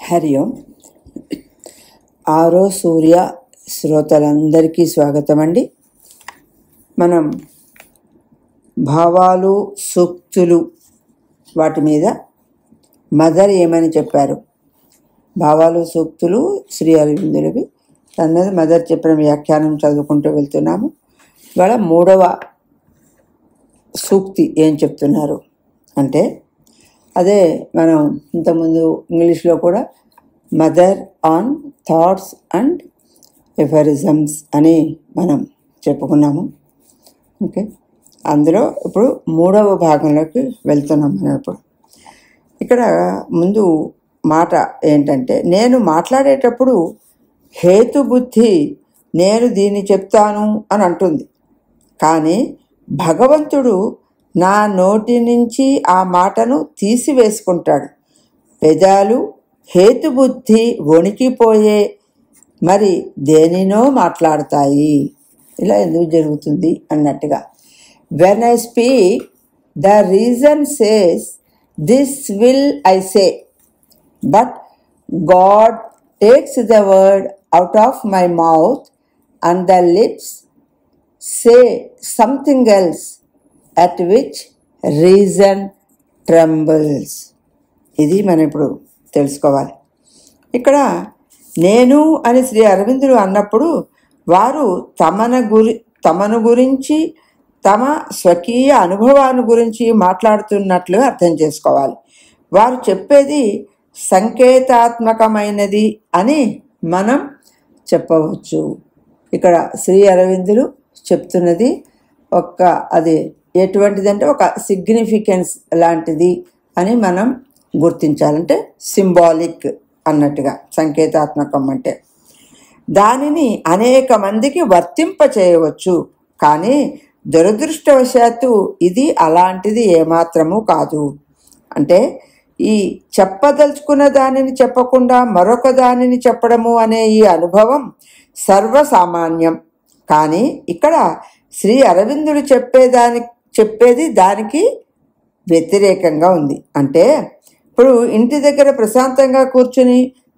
హరి ఓం. ఆరో సూర్య శ్రోతలందరికీ స్వాగతం అండి. మనం భావాలు, సూక్తులు వాటి మీద మదర్ ఏమని చెప్పారు, భావాలు సూక్తులు శ్రీ అరవిందులవి అన్నది మదర్ చెప్పిన వ్యాఖ్యానం చదువుకుంటూ వెళ్తున్నాము. ఇవాళ 3వ సూక్తి ఏం చెప్తున్నారు అంటే, అదే మనం ఇంతకుముందు ఇంగ్లీష్లో కూడా మదర్ ఆన్ థాట్స్ అండ్ ఎఫరిజమ్స్ అని మనం చెప్పుకున్నాము. ఓకే, అందులో ఇప్పుడు 3వ భాగంలోకి వెళ్తున్నాం మనం. ఇప్పుడు ఇక్కడ ముందు మాట ఏంటంటే, నేను మాట్లాడేటప్పుడు హేతుబుద్ధి నేను దీన్ని చెప్తాను అని అంటుంది, కానీ భగవంతుడు నా నోటి నుంచి ఆ మాటను తీసివేసుకుంటాడు. పెదాలు హేతుబుద్ధి వణికిపోయే మరి దేనినో మాట్లాడతాయి. ఇలా ఎందుకు జరుగుతుంది అన్నట్టుగా, when I speak the reason says this will I say, but God takes the word out of my mouth and the lips say something else at which reason trembles. ఇది మనం ఇప్పుడు తెలుసుకోవాలి. ఇక్కడ అని శ్రీ అరవిందులు అన్నప్పుడు వారు తమను గురించి, తమ స్వకీయ అనుభవాన్ని గురించి మాట్లాడుతున్నట్లుగా అర్థం చేసుకోవాలి. వారు చెప్పేది సంకేతాత్మకమైనది అని మనం చెప్పవచ్చు. ఇక్కడ శ్రీ అరవిందులు చెప్తున్నది అది ఎటువంటిదంటే ఒక సిగ్నిఫికెన్స్ లాంటిది అని మనం గుర్తించాలంటే, సింబాలిక్ అన్నట్టుగా. సంకేతాత్మకం అంటే దానిని అనేక మందికి వర్తింప చేయవచ్చు, కానీ దురదృష్టవశాత్తు ఇది అలాంటిది ఏమాత్రము కాదు. అంటే ఈ చెప్పదలుచుకున్న దానిని చెప్పకుండా మరొక దానిని చెప్పడము అనే ఈ అనుభవం సర్వసామాన్యం. కానీ ఇక్కడ శ్రీ అరవిందుడు చెప్పేది దానికి వ్యతిరేకంగా ఉంది. అంటే ఇప్పుడు ఇంటి దగ్గర ప్రశాంతంగా కూర్చుని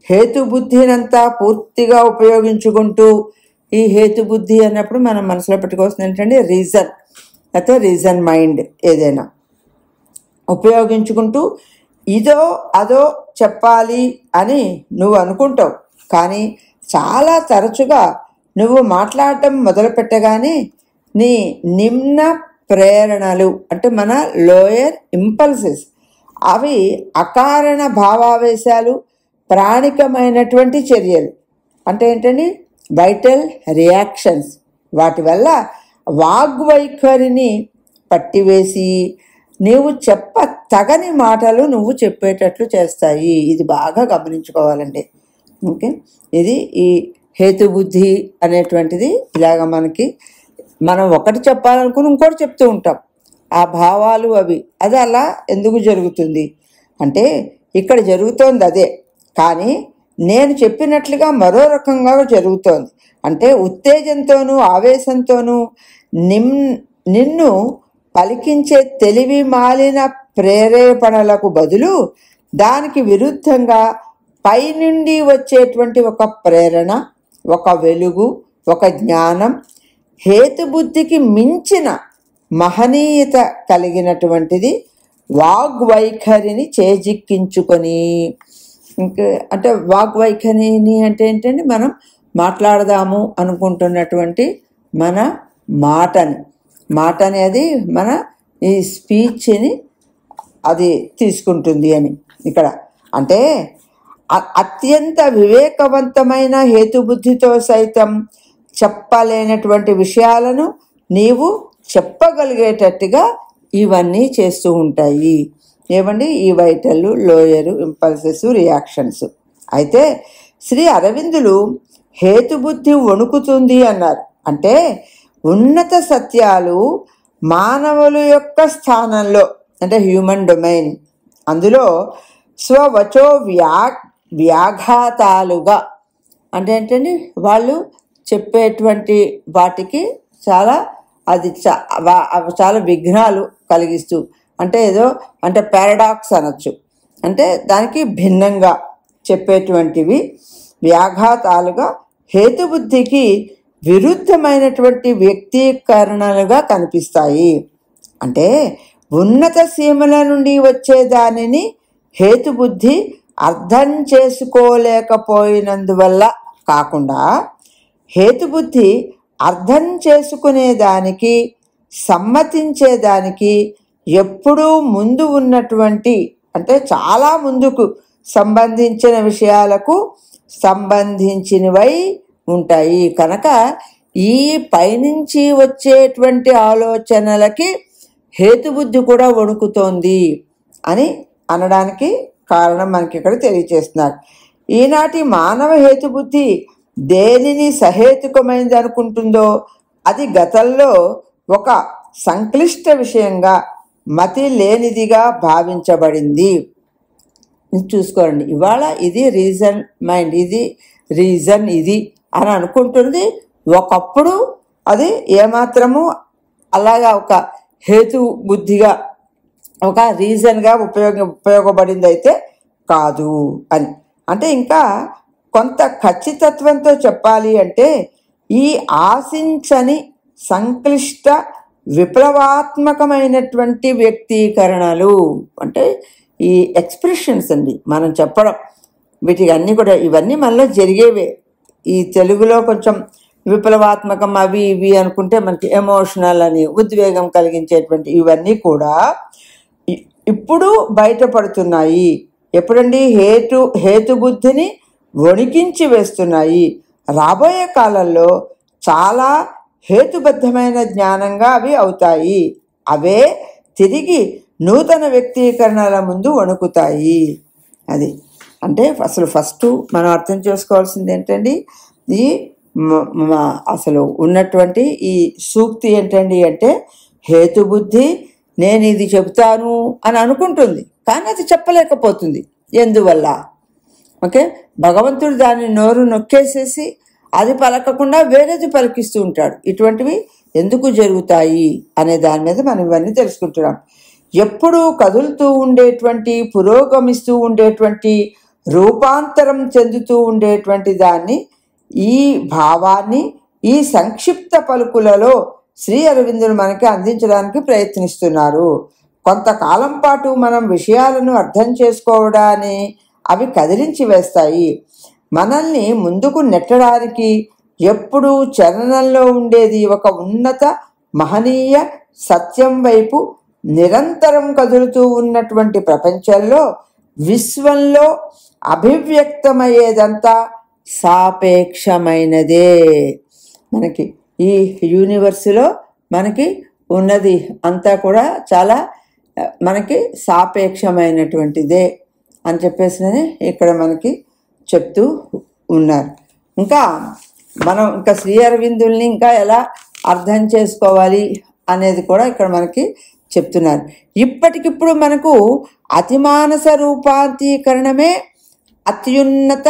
హేతుబుద్ధినంతా పూర్తిగా ఉపయోగించుకుంటూ, ఈ హేతుబుద్ధి అన్నప్పుడు మనం మనసులో పెట్టుకోవాల్సింది ఏంటంటే రీజన్, అయితే రీజన్ మైండ్ ఏదైనా ఉపయోగించుకుంటూ ఇదో అదో చెప్పాలి అని నువ్వు అనుకుంటావు. కానీ చాలా తరచుగా నువ్వు మాట్లాడటం మొదలు పెట్టగానే నీ నిమ్న ప్రేరణలు అంటే మన లోయర్ ఇంపల్సెస్, అవి అకారణ భావావేశాలు, ప్రాణికమైనటువంటి చర్యలు అంటే ఏంటండి వైటల్ రియాక్షన్స్, వాటి వల్ల వాగ్వైఖరిని పట్టివేసి నీవు తగని మాటలు నువ్వు చెప్పేటట్లు చేస్తాయి. ఇది బాగా గమనించుకోవాలండి. ఓకే, ఇది ఈ హేతుబుద్ధి అనేటువంటిది ఇలాగ మనం ఒకటి చెప్పాలనుకుని ఇంకోటి చెప్తూ ఉంటాం. ఆ భావాలు అది అలా ఎందుకు జరుగుతుంది అంటే, ఇక్కడ జరుగుతోంది అదే, కానీ నేను చెప్పినట్లుగా మరో రకంగా జరుగుతోంది. అంటే ఉత్తేజంతోనూ ఆవేశంతోనూ నిన్ను పలికించే తెలివి మాలిన ప్రేరేపణలకు బదులు దానికి విరుద్ధంగా పైనుండి వచ్చేటువంటి ఒక ప్రేరణ, ఒక వెలుగు, ఒక జ్ఞానం, హేతుబుద్ధికి మించిన మహనీయత కలిగినటువంటిది వాగ్వైఖరిని చేజిక్కించుకొని, అంటే వాగ్వైఖరిని అంటే ఏంటంటే మనం మాట్లాడదాము అనుకుంటున్నటువంటి మన మాట అనేది మన ఈ స్పీచ్ని అది తీసుకుంటుంది అని ఇక్కడ. అంటే అత్యంత వివేకవంతమైన హేతుబుద్ధితో సైతం చెప్పలేనటువంటి విషయాలను నీవు చెప్పగలిగేటట్టుగా ఇవన్నీ చేస్తూ ఉంటాయి. ఏమండి, ఈ వైటల్, లోయరు, ఇంపల్సెస్, రియాక్షన్స్. అయితే శ్రీ అరవిందులు హేతుబుద్ధి వణుకుతుంది అన్నారు. అంటే ఉన్నత సత్యాలు మానవుల యొక్క స్థానంలో, అంటే హ్యూమన్ డొమైన్, అందులో స్వవచో వ్యాఘాతాలుగా అంటే ఏంటండి వాళ్ళు చెప్పేటువంటి వాటికి చాలా విఘ్నాలు కలిగిస్తూ, అంటే ఏదో అంటే పారాడాక్స్ అనొచ్చు, అంటే దానికి భిన్నంగా చెప్పేటువంటివి వ్యాఘాతాలుగా హేతుబుద్ధికి విరుద్ధమైనటువంటి వ్యక్తీకరణలుగా కనిపిస్తాయి. అంటే ఉన్నత సీమల నుండి వచ్చే దానిని హేతుబుద్ధి అర్థం చేసుకోలేకపోయినందువల్ల కాకుండా, హేతుబుద్ధి అర్థం చేసుకునేదానికి సమ్మతించేదానికి ఎప్పుడూ ముందు ఉన్నటువంటి, అంటే చాలా ముందుకు సంబంధించిన విషయాలకు సంబంధించినవై ఉంటాయి. కనుక ఈ పైనుంచి వచ్చేటువంటి ఆలోచనలకి హేతుబుద్ధి కూడా వణుకుతోంది అని అనడానికి కారణం మనకి ఇక్కడ తెలియచేస్తున్నారు. ఈనాటి మానవ హేతుబుద్ధి దేనిని సహేతుకమైనది అనుకుంటుందో అది గతంలో ఒక సంక్లిష్ట విషయంగా, మతి లేనిదిగా భావించబడింది. చూసుకోండి, ఇవాళ ఇది రీజన్ మైండ్, ఇది రీజన్, ఇది అని అనుకుంటుంది. ఒకప్పుడు అది ఏమాత్రము అలాగా ఒక హేతు బుద్ధిగా, ఒక రీజన్గా ఉపయోగపడింది అయితే కాదు అని. అంటే ఇంకా కొంత ఖచ్చితత్వంతో చెప్పాలి అంటే ఈ ఆశించని సంక్లిష్ట విప్లవాత్మకమైనటువంటి వ్యక్తీకరణలు, అంటే ఈ ఎక్స్ప్రెషన్స్ అండి మనం చెప్పడం, వీటికి అన్నీ కూడా ఇవన్నీ మనలో జరిగేవే. ఈ తెలుగులో కొంచెం విప్లవాత్మకం అవి ఇవి అనుకుంటే మనకి ఎమోషనల్ అని, ఉద్వేగం కలిగించేటువంటి ఇవన్నీ కూడా ఇప్పుడు బయటపడుతున్నాయి. ఎప్పుడండి? హేతుబుద్ధిని వణికించి వేస్తున్నాయి. రాబోయే కాలంలో చాలా హేతుబద్ధమైన జ్ఞానంగా అవి అవుతాయి. అవే తిరిగి నూతన వ్యక్తీకరణల ముందు వణుకుతాయి. అది అంటే ఫస్ట్ మనం అర్థం చేసుకోవాల్సింది ఏంటండి, ఈ అసలు ఉన్నటువంటి ఈ సూక్తి ఏంటండి అంటే, హేతుబుద్ధి నేను ఇది చెబుతాను అని అనుకుంటుంది, కానీ అది చెప్పలేకపోతుంది. ఎందువల్ల? ఓకే, భగవంతుడు దాన్ని నోరు నొక్కేసేసి అది పలకకుండా వేరేది పలికిస్తూ ఉంటాడు. ఇటువంటివి ఎందుకు జరుగుతాయి అనే దాని మీద మనం ఇవన్నీ తెలుసుకుంటున్నాం. ఎప్పుడూ కదులుతూ ఉండేటువంటి, పురోగమిస్తూ ఉండేటువంటి, రూపాంతరం చెందుతూ ఉండేటువంటి దాన్ని, ఈ భావాన్ని ఈ సంక్షిప్త పలుకులలో శ్రీ అరవిందులు మనకి అందించడానికి ప్రయత్నిస్తున్నారు. కొంతకాలం పాటు మనం విషయాలను అర్థం చేసుకోవడాన్ని అవి కదిలించి వేస్తాయి. మనల్ని ముందుకు నెట్టడానికి ఎప్పుడూ చలనంలో ఉండేది ఒక ఉన్నత మహనీయ సత్యం వైపు నిరంతరం కదులుతూ ఉన్నటువంటి ప్రపంచంలో, విశ్వంలో అభివ్యక్తమయ్యేదంతా సాపేక్షమైనదే. మనకి ఈ యూనివర్స్లో మనకి ఉన్నది అంతా కూడా చాలా మనకి సాపేక్షమైనటువంటిదే అని చెప్పేసి ఇక్కడ మనకి చెప్తూ ఉన్నారు. ఇంకా మనం ఇంకా శ్రీ అరవిందుల్ని ఇంకా ఎలా అర్థం చేసుకోవాలి అనేది కూడా ఇక్కడ మనకి చెప్తున్నారు. ఇప్పటికిప్పుడు మనకు అతిమానస రూపాంతీకరణమే అత్యున్నత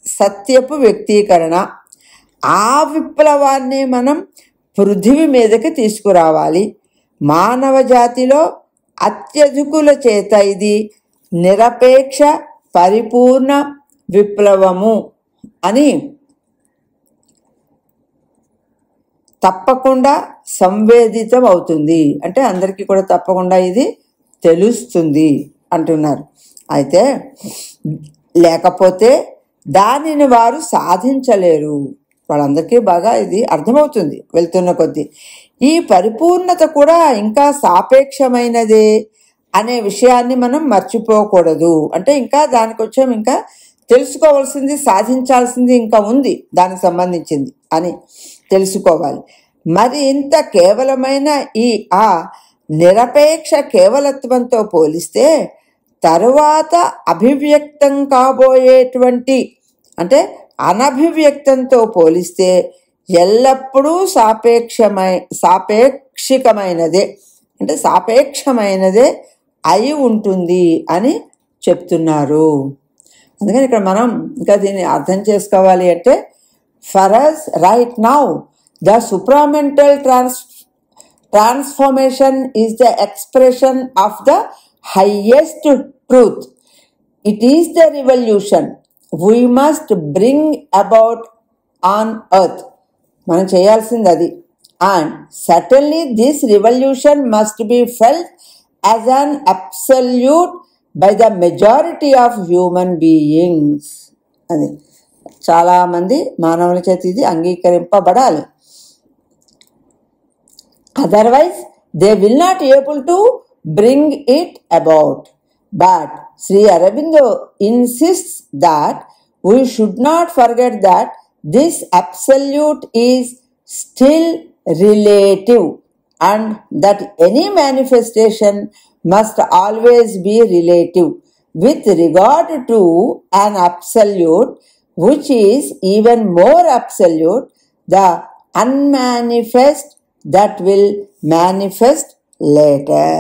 సత్యపు వ్యక్తీకరణ. ఆ విప్లవాన్ని మనం పృథివీ మీదకి తీసుకురావాలి. మానవ జాతిలో అత్యధికుల చేత ఇది నిరపేక్ష పరిపూర్ణ విప్లవము అని తప్పకుండా సంవేదితం అవుతుంది. అంటే అందరికీ కూడా తప్పకుండా ఇది తెలుస్తుంది అంటున్నారు. అయితే లేకపోతే దానిని వారు సాధించలేరు. వాళ్ళందరికీ బాగా ఇది అర్థమవుతుంది వెళ్తున్న కొద్దీ. ఈ పరిపూర్ణత కూడా ఇంకా సాపేక్షమైనదే అనే విషయాన్ని మనం మర్చిపోకూడదు. అంటే ఇంకా దానికి వచ్చాం, ఇంకా తెలుసుకోవాల్సింది, సాధించాల్సింది ఇంకా ఉంది దానికి సంబంధించింది అని తెలుసుకోవాలి. మరి ఇంత కేవలమైన ఆ నిరపేక్ష కేవలత్వంతో పోలిస్తే తరువాత అభివ్యక్తం కాబోయేటువంటి, అంటే అనభివ్యక్తంతో పోలిస్తే ఎల్లప్పుడూ సాపేక్షికమైనదే, అంటే సాపేక్షమైనదే అయి ఉంటుంది అని చెప్తున్నారు. అందుకని ఇక్కడ మనం ఇంకా దీన్ని అర్థం చేసుకోవాలి అంటే, for us right now the supramental transformation is the expression of the highest truth. It is the revolution we must bring about on earth. మనం చేయాల్సింది అది. And certainly this revolution must be felt as an absolute by the majority of human beings. అది చాలామంది మానవుల చేత ఇది అంగీకరింపబడాలి. Otherwise they will not able to bring it about. But Sri Aurobindo insists that we should not forget that this absolute is still relative and that any manifestation must always be relative with regard to an absolute which is even more absolute, the unmanifest that will manifest later.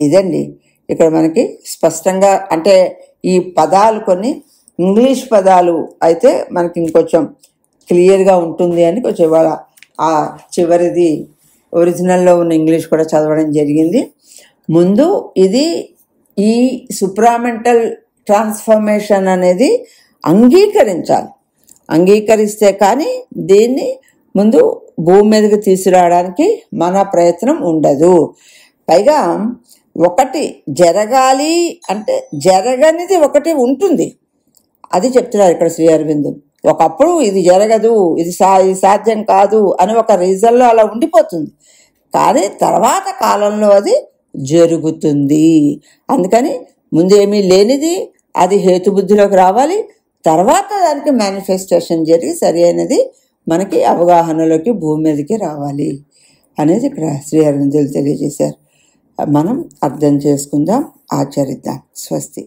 ఇదండి ఇక్కడ మనకి స్పష్టంగా, అంటే ఈ పదాలు కొన్ని English పదాలు అయితే మనకి ఇంకొంచెం క్లియర్గా ఉంటుంది అని కొంచెం ఇవాళ ఆ చివరిది ఒరిజినల్లో ఉన్న ఇంగ్లీష్ కూడా చదవడం జరిగింది. ముందు ఇది ఈ సుప్రామెంటల్ ట్రాన్స్ఫర్మేషన్ అనేది అంగీకరించాలి. అంగీకరిస్తే కానీ దీన్ని ముందు భూమి మీదకి తీసుకురావడానికి మన ప్రయత్నం ఉండదు. పైగా ఒకటి జరగాలి అంటే జరగనిది ఒకటి ఉంటుంది, అది చెప్తున్నారు ఇక్కడ శ్రీ అరవింద్. ఒకప్పుడు ఇది జరగదు, ఇది సాధ్యం కాదు అని ఒక రీజన్లో అలా ఉండిపోతుంది, కానీ తర్వాత కాలంలో అది జరుగుతుంది. అందుకని ముందేమీ లేనిది అది హేతుబుద్ధిలోకి రావాలి, తర్వాత దానికి మేనిఫెస్టేషన్ జరిగి సరి అయినది మనకి అవగాహనలోకి భూమి మీదకి రావాలి అనేది ఇక్కడ శ్రీ అరవిందులు తెలియజేశారు. మనం అర్థం చేసుకుందాం, ఆచరిద్దాం. స్వస్తి.